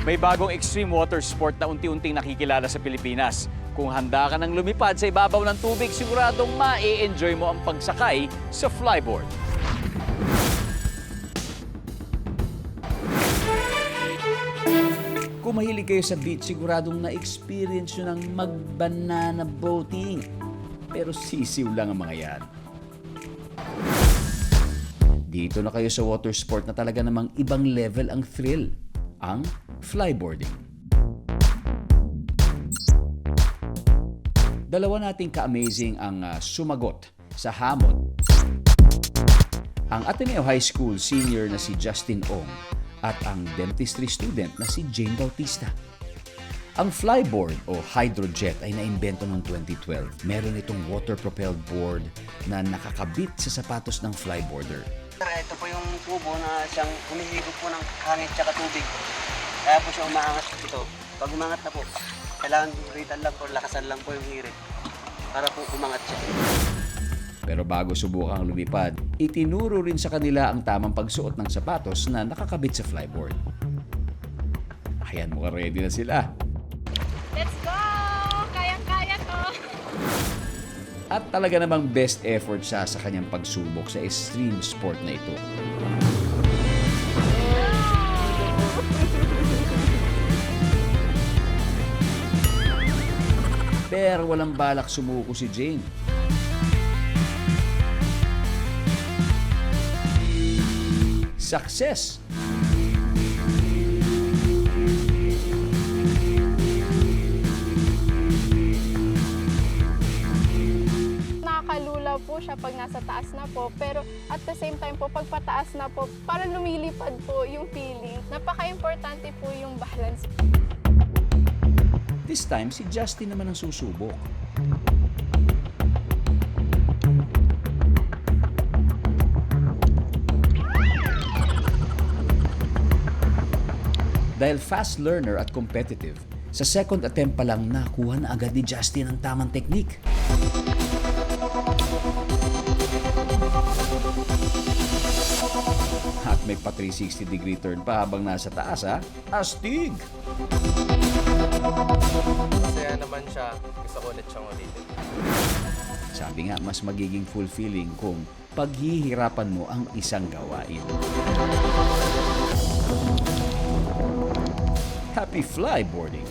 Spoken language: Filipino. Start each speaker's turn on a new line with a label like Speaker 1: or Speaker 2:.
Speaker 1: May bagong extreme water sport na unti-unting nakikilala sa Pilipinas. Kung handa ka ng lumipad sa ibabaw ng tubig, siguradong ma-enjoy mo ang pagsakay sa flyboard. Kung mahilig kayo sa beach, siguradong na-experience nyo ng mag-banana boating. Pero sisiw lang ang mga yan. Dito na kayo sa water sport na talaga namang ibang level ang thrill, ang flyboarding. Dalawa nating ka-amazing ang sumagot sa hamon. Ang Ateneo High School senior na si Justin Ong at ang dentistry student na si Jane Bautista. Ang flyboard o hydrojet ay naimbento noong 2012. Meron itong water-propelled board na nakakabit sa sapatos ng flyboarder.
Speaker 2: Ito po yung tubo na siyang humihigop po ng hangin tsaka tubig. Kaya po siya umaangat ito. Pag umangat na po, kailangan ritan lang po, lakasan lang po yung hirit para po umangat siya.
Speaker 1: Pero bago subukang lumipad, itinuro rin sa kanila ang tamang pagsuot ng sapatos na nakakabit sa flyboard. Ayan, mukhang ready na sila.
Speaker 3: Let's go! Kayang-kaya to!
Speaker 1: At talaga namang best effort siya sa kanyang pagsubok sa extreme sport na ito. Pero walang balak sumuko si Jane. Success!
Speaker 3: Nakakalula po siya pag nasa taas na po, pero at the same time po, pag pataas na po, parang lumilipad po yung feeling. Napaka-importante po yung balance.
Speaker 1: This time, si Justin naman ang susubok. Dahil fast learner at competitive, sa second attempt pa lang nakuha na agad ni Justin ang tamang technique. At may pa 360-degree turn pa habang nasa taas, ha? Astig!
Speaker 4: Masaya naman siya. Gusto ko ulit siyang ulitin.
Speaker 1: Sabi nga, mas magiging fulfilling kung paghihirapan mo ang isang gawain. Happy flyboarding!